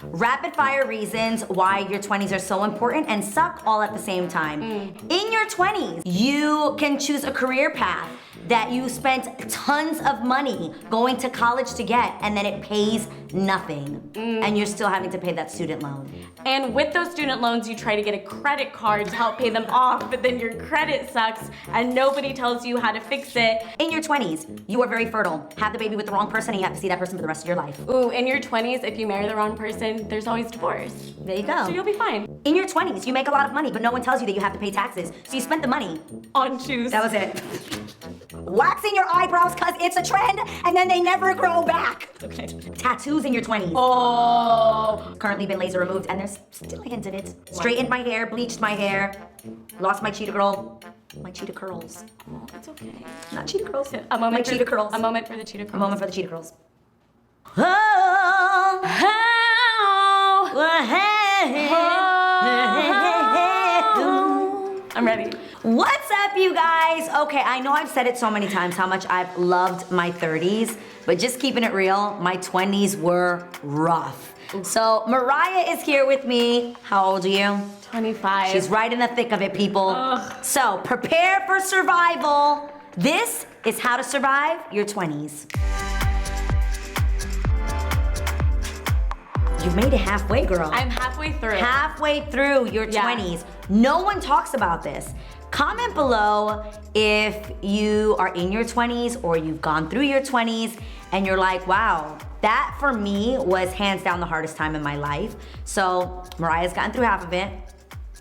Rapid fire reasons why your 20s are so important and suck all at the same time. In your 20s, you can choose a career path that you spent tons of money going to college to get, and then it pays nothing. And you're still having to pay that student loan. And with those student loans, you try to get a credit card to help pay them off, but then your credit sucks and nobody tells you how to fix it. In your 20s, you are very fertile. Have the baby with the wrong person and you have to see that person for the rest of your life. Ooh, in your 20s, if you marry the wrong person, there's always divorce. There you go. So you'll be fine. In your 20s, you make a lot of money, but no one tells you that you have to pay taxes. So you spent the money On shoes. That was it. Waxing your eyebrows because it's a trend, and then they never grow back. Okay. Tattoos in your 20s. Oh. Currently been laser removed, and there's still a hint of it. Straightened my hair, bleached my hair, lost my cheetah girl, my cheetah curls. Oh, it's okay. Not cheetah curls. A moment my for cheetah curls. A moment for the cheetah curls. A moment for the cheetah curls. Oh, I'm ready. What's up, you guys? Okay, I know I've said it so many times how much I've loved my 30s, but just keeping it real, my 20s were rough. So Mariah is here with me. How old are you? 25. She's right in the thick of it, people. Ugh. So prepare for survival. This is how to survive your 20s. You made it halfway, girl. I'm halfway through. Halfway through your 20s. No one talks about this. Comment below if you are in your 20s or you've gone through your 20s and you're like, wow, that for me was hands down the hardest time in my life. So Mariah's gotten through half of it.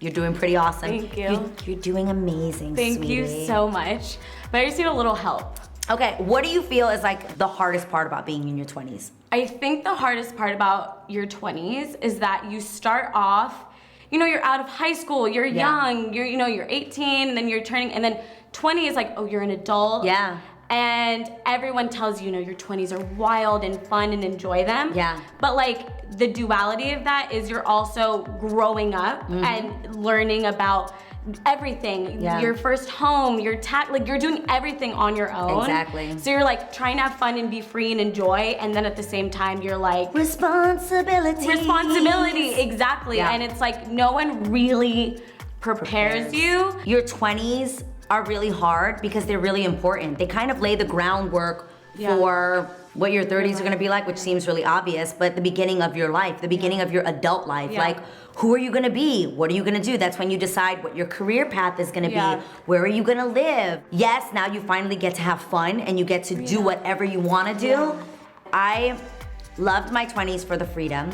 You're doing pretty awesome. Thank you. You're doing amazing, Thank sweetie. you so much. But I just need a little help. Okay, what do you feel is like the hardest part about being in your 20s? I think the hardest part about your 20s is that you start off, you know, you're out of high school, you're young, you're 18, and then you're turning, and then 20 is like, oh, you're an adult. Yeah. And everyone tells you, you know, your 20s are wild and fun and enjoy them. Yeah. But like the duality of that is you're also growing up and learning about everything. Yeah. Your first home, like you're doing everything on your own. Exactly. So you're like trying to have fun and be free and enjoy, and then at the same time you're like Responsibility, exactly. Yeah. And it's like no one really prepares you. Your 20s are really hard because they're really important. They kind of lay the groundwork for what your 30s are gonna be like, which seems really obvious, but the beginning of your life, the beginning of your adult life, like who are you gonna be? What are you gonna do? That's when you decide what your career path is gonna be. Where are you gonna live? Yes, now you finally get to have fun and you get to do whatever you wanna do. I loved my 20s for the freedom.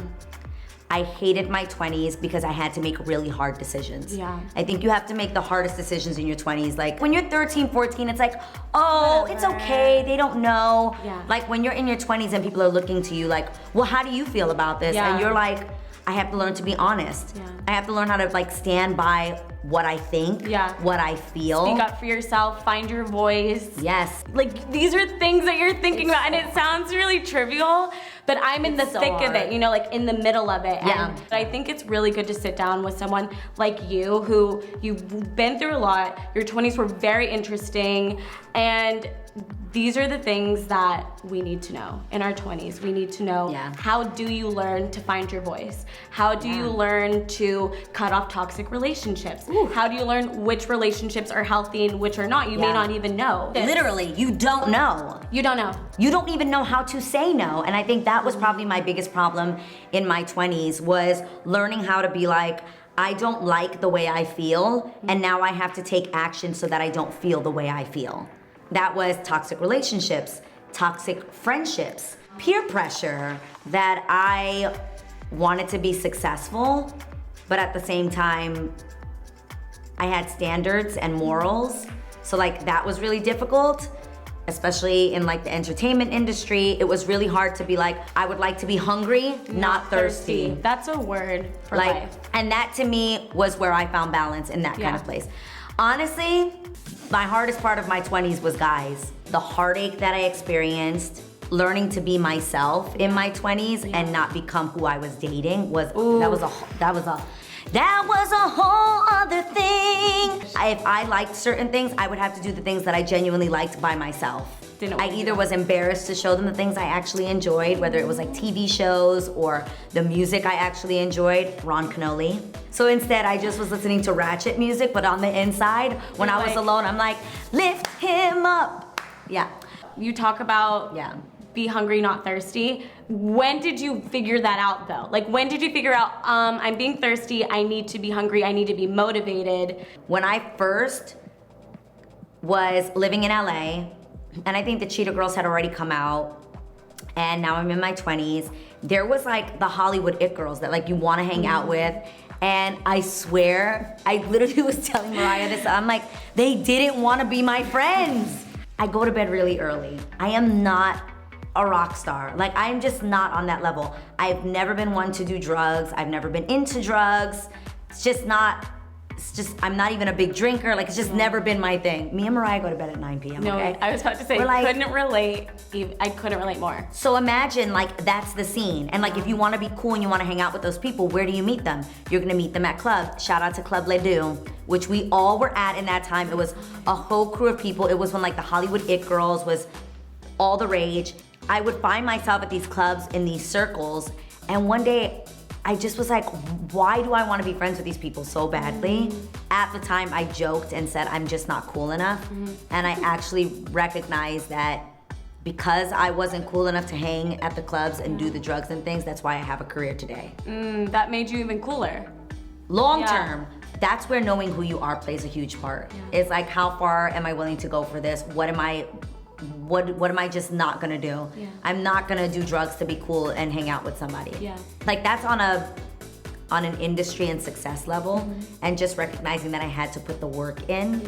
I hated my 20s because I had to make really hard decisions. Yeah. I think you have to make the hardest decisions in your 20s. Like when you're 13, 14, it's like, oh, it's okay, they don't know. Yeah. Like when you're in your 20s and people are looking to you like, well, how do you feel about this? Yeah. And you're like, I have to learn to be honest. Yeah. I have to learn how to like stand by what I think, what I feel. Speak up for yourself, find your voice. Yes. Like these are things that you're thinking about, and it sounds really trivial, but I'm in the so thick of hard. it, you know, like in the middle of it. Yeah. And I think it's really good to sit down with someone like you who you've been through a lot, your 20s were very interesting, and these are the things that we need to know in our 20s. We need to know how do you learn to find your voice? How do you learn to cut off toxic relationships? How do you learn which relationships are healthy and which are not? You may not even know. Literally, you don't know. You don't know. You don't even know how to say no. And I think that was probably my biggest problem in my 20s was learning how to be like, I don't like the way I feel, and now I have to take action so that I don't feel the way I feel. That was toxic relationships, toxic friendships, peer pressure, that I wanted to be successful, but at the same time, I had standards and morals. So like that was really difficult, especially in like the entertainment industry. It was really hard to be like, I would like to be hungry, not thirsty. That's a word for like, life. and that to me was where I found balance in that kind of place. Honestly, my hardest part of my 20s was guys. The heartache that I experienced, learning to be myself in my 20s and not become who I was dating was that was a whole other thing. If I liked certain things, I would have to do the things that I genuinely liked by myself. didn't I want to either do was embarrassed to show them the things I actually enjoyed, whether it was like TV shows or the music I actually enjoyed, Ron Canoli. So instead, I just was listening to ratchet music, but on the inside, when I was alone, I'm like, lift him up. Yeah. You talk about Yeah. be hungry, not thirsty. When did you figure that out though? Like when did you figure out, I'm being thirsty, I need to be hungry, I need to be motivated? When I first was living in LA, and I think the Cheetah Girls had already come out, and now I'm in my 20s, there was like the Hollywood it girls that like you wanna hang out with. And I swear, I literally was telling Mariah this, I'm like, they didn't wanna be my friends. I go to bed really early. I am not a rock star. Like, I'm just not on that level. I've never been one to do drugs. I've never been into drugs. I'm not even a big drinker. Like, it's just never been my thing. Me and Mariah go to bed at 9 p.m., No, okay? I was about to say, I couldn't relate more. So imagine, like, that's the scene. And, like, if you want to be cool and you want to hang out with those people, where do you meet them? You're going to meet them at club. Shout out to Club Les Deux, which we all were at in that time. It was a whole crew of people. It was when, like, the Hollywood it girls was all the rage. I would find myself at these clubs in these circles, and one day I just was like, why do I want to be friends with these people so badly? At the time, I joked and said, I'm just not cool enough. And I actually recognized that because I wasn't cool enough to hang at the clubs and do the drugs and things, that's why I have a career today. That made you even cooler. Long term, that's where knowing who you are plays a huge part. It's like, how far am I willing to go for this? What am I just not gonna do? I'm not gonna do drugs to be cool and hang out with somebody. Like, that's on an industry and success level, and just recognizing that I had to put the work in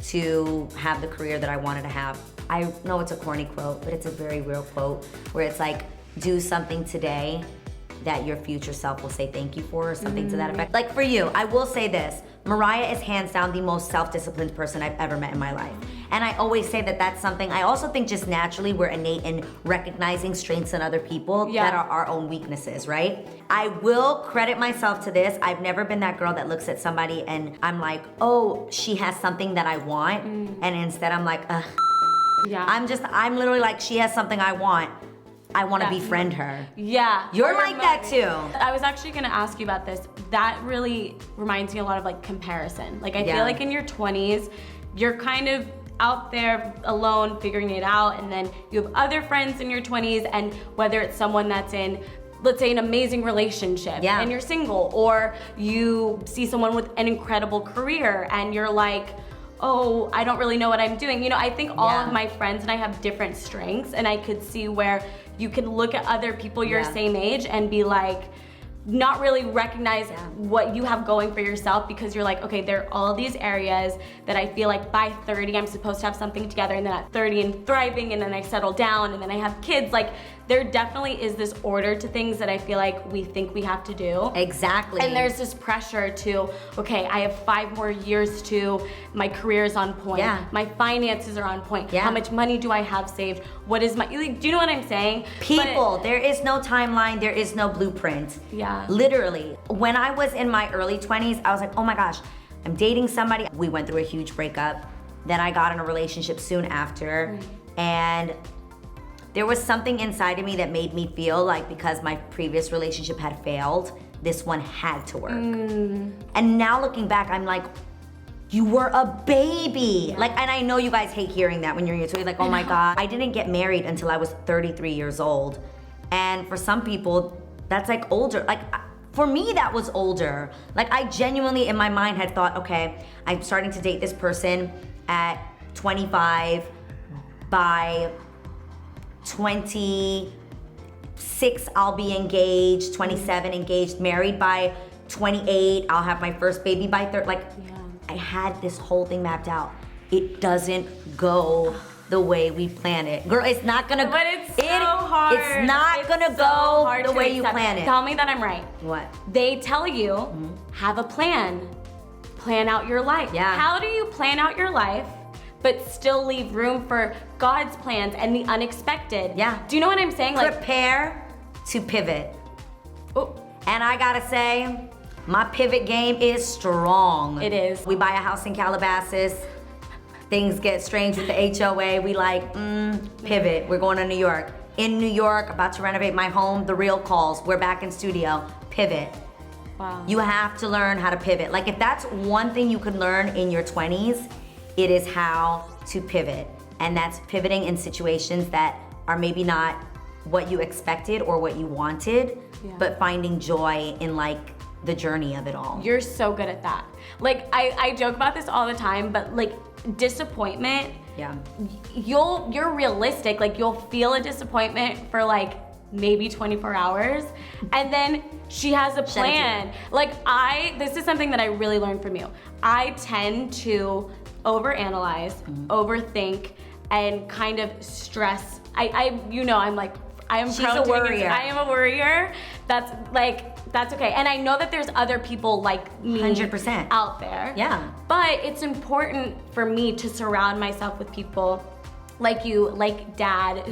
to have the career that I wanted to have. I know it's a corny quote, but it's a very real quote, where it's like, do something today that your future self will say thank you for, or something to that effect. Like, for you, I will say this, Mariah is hands down the most self-disciplined person I've ever met in my life. And I always say that that's something, I also think just naturally we're innate in recognizing strengths in other people that are our own weaknesses, right? I will credit myself to this. I've never been that girl that looks at somebody and I'm like, oh, she has something that I want. And instead I'm like, ugh. I'm literally like, she has something I want. I want to befriend her. You're like that too. I was actually gonna ask you about this. That really reminds me a lot of like comparison. Like I feel like in your 20s, you're kind of out there alone figuring it out, and then you have other friends in your 20s, and whether it's someone that's in, let's say, an amazing relationship and you're single, or you see someone with an incredible career and you're like, oh, I don't really know what I'm doing. You know, I think all of my friends and I have different strengths, and I could see where you can look at other people your same age and be like, not really recognize what you have going for yourself, because you're like, okay, there are all these areas that I feel like by 30 I'm supposed to have something together, and then at 30 and thriving, and then I settle down, and then I have kids. Like, there definitely is this order to things that I feel like we think we have to do. Exactly. And there's this pressure to, okay, I have 5 more years to, my career is on point, my finances are on point, how much money do I have saved, what is my, like, do you know what I'm saying? People, there is no timeline, there is no blueprint. Literally. When I was in my early 20s, I was like, oh my gosh, I'm dating somebody. We went through a huge breakup. Then I got in a relationship soon after, and there was something inside of me that made me feel like, because my previous relationship had failed, this one had to work. And now looking back, I'm like, you were a baby. Like, and I know you guys hate hearing that when you're in your 20s, like, oh my God. I didn't get married until I was 33 years old. And for some people, that's like older. Like, for me, that was older. Like, I genuinely, in my mind, had thought, okay, I'm starting to date this person at 25. By 26, I'll be engaged. 27, engaged. Married by 28. I'll have my first baby by 30. Like, I had this whole thing mapped out. It doesn't go the way we plan it. Girl, it's not gonna go. But it's so hard. It's not gonna go the way you plan it. Tell me that I'm right. What? They tell you, have a plan. Plan out your life. How do you plan out your life but still leave room for God's plans and the unexpected? Do you know what I'm saying? Like, prepare to pivot. And I gotta say, my pivot game is strong. It is. We buy a house in Calabasas. things get strange with the HOA. We like, pivot. We're going to New York. In New York, about to renovate my home. The real calls. We're back in studio. Pivot. Wow. You have to learn how to pivot. Like, if that's one thing you can learn in your 20s, it is how to pivot. And that's pivoting in situations that are maybe not what you expected or what you wanted, but finding joy in like the journey of it all. You're so good at that. Like, I joke about this all the time, but like disappointment, you're realistic. Like, you'll feel a disappointment for like maybe 24 hours, and then she has a plan. Like, this is something that I really learned from you. I tend to overanalyze, overthink, and kind of stress. She's a worrier. I am a worrier. That's okay. And I know that there's other people like me 100% out there. Yeah. But it's important for me to surround myself with people like you, like Dad,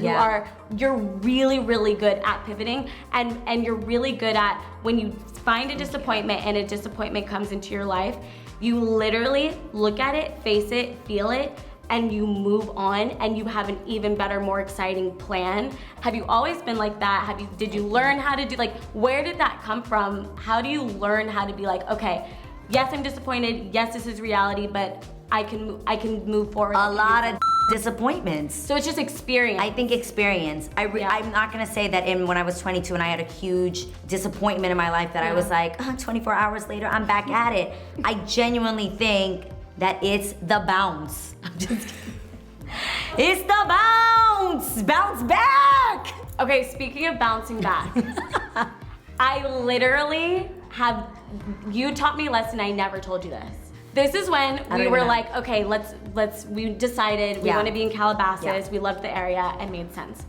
you're really, really good at pivoting, and you're really good at when you find a disappointment and a disappointment comes into your life, you literally look at it, face it, feel it, and you move on, and you have an even better, more exciting plan. Have you always been like that? Did you learn how to do, like, where did that come from? How do you learn how to be like, okay, yes, I'm disappointed, yes, this is reality, but I can move forward. A lot of disappointments. So it's just experience. I think experience. I'm not gonna say that when I was 22 and I had a huge disappointment in my life that I was like, 24 hours later, I'm back at it. I genuinely think that it's the bounce. I'm just kidding. It's the bounce! Bounce back! Okay, speaking of bouncing back, I literally you taught me a lesson I never told you this. This is when we were like, okay, we decided we want to be in Calabasas. Yeah. We loved the area and made sense.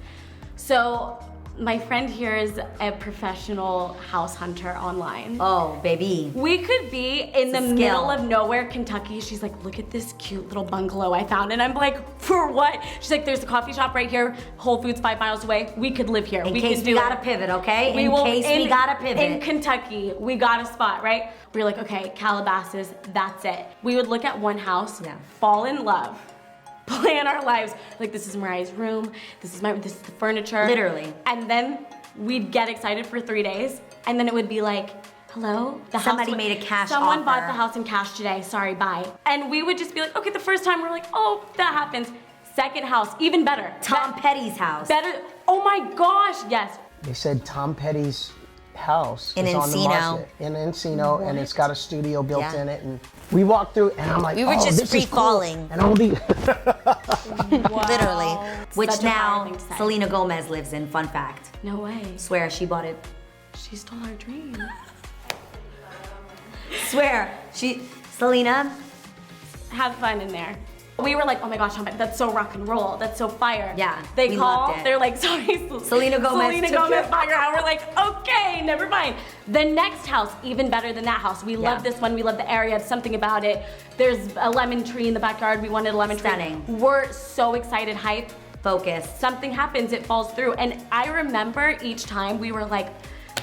So my friend here is a professional house hunter online. Oh, baby. We could be in the middle of nowhere, Kentucky. She's like, look at this cute little bungalow I found. And I'm like, for what? She's like, there's a coffee shop right here, Whole Foods 5 miles away. We could live here. In case we gotta pivot, okay? In case we gotta pivot. In Kentucky, we got a spot, right? We were like, okay, Calabasas, that's it. We would look at one house, fall in love, plan our lives. Like, this is Mariah's room, this is the furniture. Literally. And then we'd get excited for 3 days, and then it would be like, hello? Somebody made a cash Someone offer. bought the house in cash today, sorry, bye. And we would just be like, okay, the first time we're like, oh, that happens. Second house, even better. Tom Petty's house. Better, oh my gosh, yes. They said Tom Petty's house in is on the market in Encino, and it's got a studio built in it, and we walked through, and I'm like, we were just this free is cool. falling. And I'll be literally, which Such a now fire thing to say. Selena Gomez lives in. Fun fact. No way. Swear she bought it. She stole our dream. Swear Selena. Have fun in there. We were like, oh my gosh, that's so rock and roll. That's so fire. Yeah, They we call, loved it. they're like, sorry, Selena Gomez took it. bought your house. We're like, okay, never mind. The next house, even better than that house. We love this one, we love the area, something about it. There's a lemon tree in the backyard. We wanted a lemon Stunning. tree. We're so excited, hype. Focus. Something happens, it falls through. And I remember each time we were like,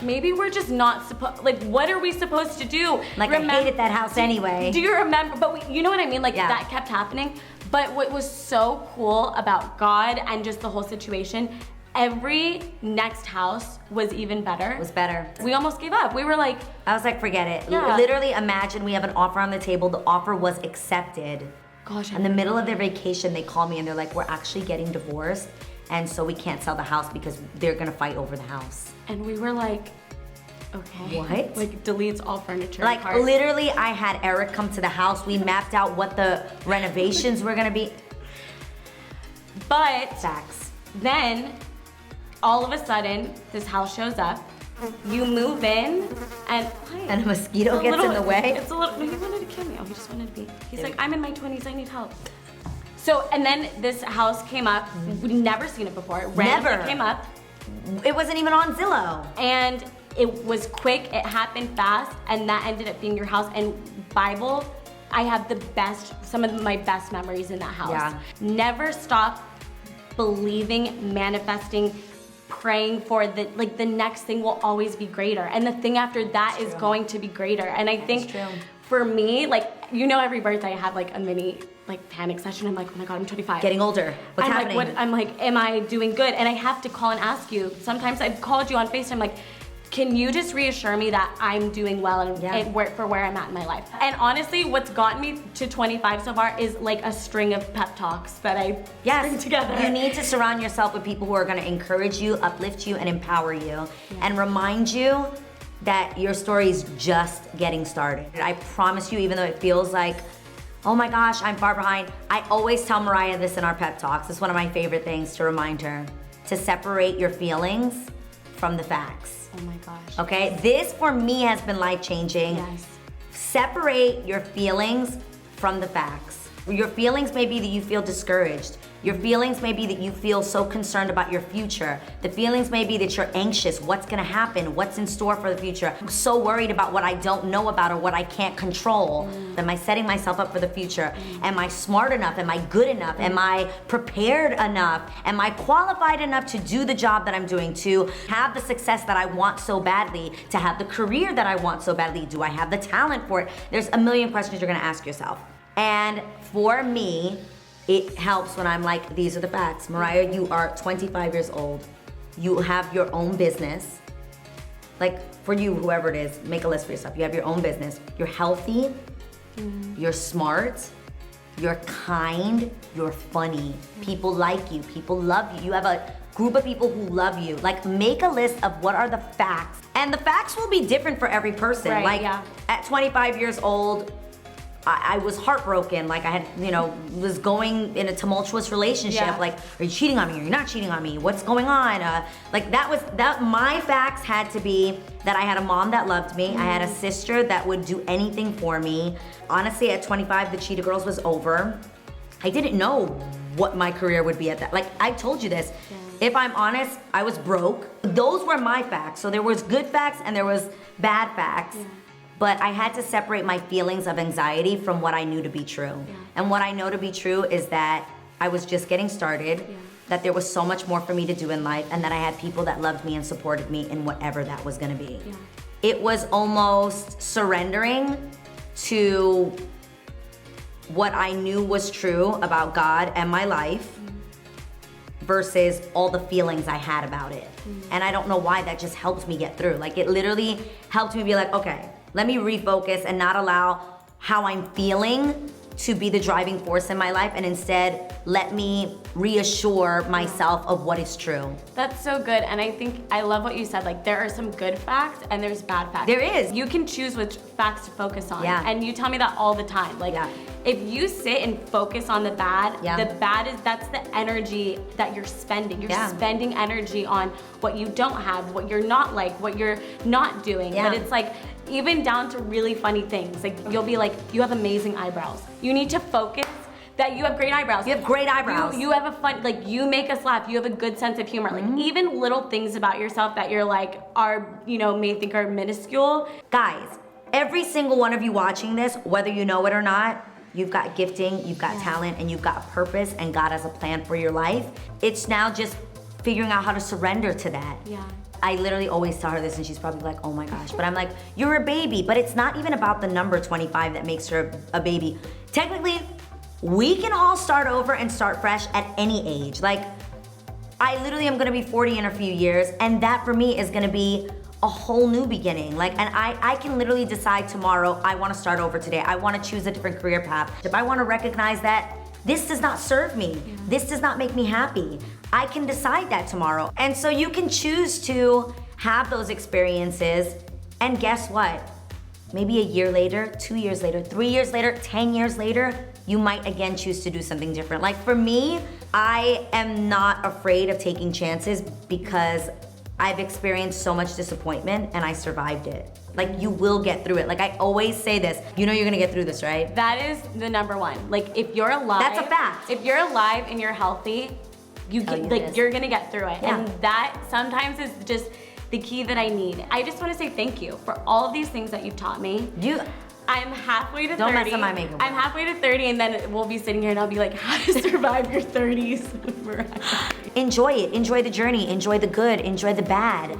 maybe we're just not supposed, like, what are we supposed to do? Like, I hated that house anyway. Do you remember? But you know what I mean? Like, that kept happening. But what was so cool about God and just the whole situation, every next house was even better. Was better. We almost gave up. We were like, I was like, forget it. Yeah. Literally, imagine we have an offer on the table. The offer was accepted. gosh. In the middle of their vacation, they call me and they're like, we're actually getting divorced, and so we can't sell the house because they're gonna fight over the house. And we were like, okay. What? Like, deletes all furniture. Like, parts. literally, I had Eric come to the house. We mapped out what the renovations were gonna be. But Facts. then, all of a sudden, this house shows up. You move in, and And a mosquito gets in the way. It's a little. No, he wanted to kill me. Oh, he just wanted to be. He's like, I'm in my 20s. I need help. So, and then this house came up. We'd never seen it before. It randomly Never. came up, It wasn't even on Zillow. and it was quick. It happened fast, and that ended up being your house. And Bible, I have some of my best memories in that house. Yeah. Never stop believing, manifesting, praying for the next thing will always be greater, and the thing after that is going to be greater. And I think true. for me, like, every birthday I have like a mini like panic session. I'm like, oh my God, I'm 25. Getting older. What's happening? I'm like, am I doing good? And I have to call and ask you. Sometimes I've called you on FaceTime, like, can you just reassure me that I'm doing well and for where I'm at in my life? And honestly, what's gotten me to 25 so far is like a string of pep talks that I string together. You need to surround yourself with people who are gonna encourage you, uplift you, and empower you, and remind you that your story is just getting started. I promise you, even though it feels like, oh my gosh, I'm far behind, I always tell Mariah this in our pep talks. It's one of my favorite things to remind her, to separate your feelings from the facts. Oh my gosh. Okay, this for me has been life-changing. Yes. Separate your feelings from the facts. Your feelings may be that you feel discouraged. Your feelings may be that you feel so concerned about your future. The feelings may be that you're anxious. What's gonna happen? What's in store for the future? I'm so worried about what I don't know about or what I can't control. Am I setting myself up for the future? Am I smart enough? Am I good enough? Am I prepared enough? Am I qualified enough to do the job that I'm doing, to have the success that I want so badly, to have the career that I want so badly? Do I have the talent for it? There's a million questions you're gonna ask yourself. And for me, it helps when I'm like, these are the facts. Mariah, you are 25 years old. You have your own business. Like, for you, whoever it is, make a list for yourself. You have your own business. You're healthy. You're smart. You're kind. You're funny. People like you. People love you. You have a group of people who love you. Like, make a list of what are the facts. And the facts will be different for every person. Right, like, yeah. At 25 years old, I was heartbroken. Like, I had, was going in a tumultuous relationship. Yeah. Like, are you cheating on me? Are you not cheating on me? What's going on? My facts had to be that I had a mom that loved me. I had a sister that would do anything for me. Honestly, at 25, the Cheetah Girls was over. I didn't know what my career would be at that. Like, I told you this. Yeah. If I'm honest, I was broke. Those were my facts. So there was good facts and there was bad facts. Yeah. But I had to separate my feelings of anxiety from what I knew to be true. Yeah. And what I know to be true is that I was just getting started, that there was so much more for me to do in life, and that I had people that loved me and supported me in whatever that was gonna be. Yeah. It was almost surrendering to what I knew was true about God and my life versus all the feelings I had about it. And I don't know why that just helped me get through. Like, it literally helped me be like, okay, let me refocus and not allow how I'm feeling to be the driving force in my life, and instead let me reassure myself of what is true. That's so good, and I love what you said. Like, there are some good facts and there's bad facts. There is. You can choose which facts to focus on. Yeah. And you tell me that all the time. Like, if you sit and focus on the bad that's the energy that you're spending. You're spending energy on what you don't have, what you're not like, what you're not doing. But it's like, even down to really funny things. Like, you'll be like, you have amazing eyebrows. You need to focus that you have great eyebrows. You have great eyebrows. You have a fun, like, you make us laugh. You have a good sense of humor. Like, even little things about yourself that you're like, may think are minuscule. Guys, every single one of you watching this, whether you know it or not, you've got gifting, you've got talent, and you've got purpose, and God has a plan for your life. It's now just figuring out how to surrender to that. Yeah. I literally always tell her this, and she's probably like, oh my gosh. But I'm like, you're a baby. But it's not even about the number 25 that makes her a baby. Technically, we can all start over and start fresh at any age. Like, I literally am gonna be 40 in a few years, and that for me is gonna be a whole new beginning. Like, and I can literally decide tomorrow, I wanna start over today. I wanna choose a different career path. If I wanna recognize that this does not serve me, this does not make me happy, I can decide that tomorrow. And so you can choose to have those experiences, and guess what? Maybe a year later, 2 years later, 3 years later, 10 years later, you might again choose to do something different. Like, for me, I am not afraid of taking chances because I've experienced so much disappointment and I survived it. Like, you will get through it. Like, I always say this, you know you're gonna get through this, right? That is the number one. Like, if you're alive. That's a fact. If you're alive and you're healthy, you're gonna get through it. Yeah. And that sometimes is just the key that I need. I just wanna say thank you for all of these things that you've taught me. I'm halfway to 30. Don't mess up my makeup. I'm halfway to 30, and then we'll be sitting here and I'll be like, how to survive your 30s. Enjoy it, enjoy the journey, enjoy the good, enjoy the bad.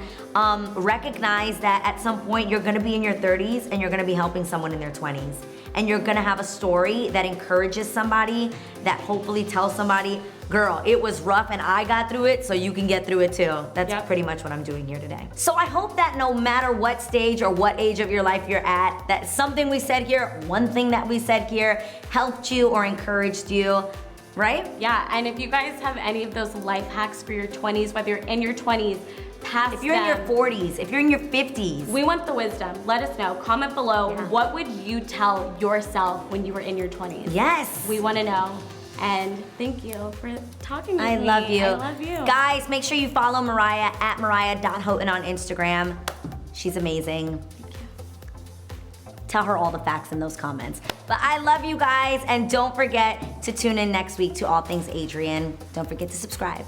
recognize that at some point you're gonna be in your 30s and you're gonna be helping someone in their 20s. And you're gonna have a story that encourages somebody, that hopefully tells somebody, girl, it was rough and I got through it, so you can get through it too. That's pretty much what I'm doing here today. So I hope that no matter what stage or what age of your life you're at, that something we said here, one thing that we said here, helped you or encouraged you, right? Yeah, and if you guys have any of those life hacks for your 20s, whether you're in your 20s, past If you're in your 40s, if you're in your 50s. we want the wisdom. Let us know. Comment below. Yeah. What would you tell yourself when you were in your 20s? Yes. We want to know. And thank you for talking with me. I love you. I love you. Guys, make sure you follow Mariah at mariah.houghton on Instagram. She's amazing. Tell her all the facts in those comments. But I love you guys, and don't forget to tune in next week to All Things Adrienne. Don't forget to subscribe.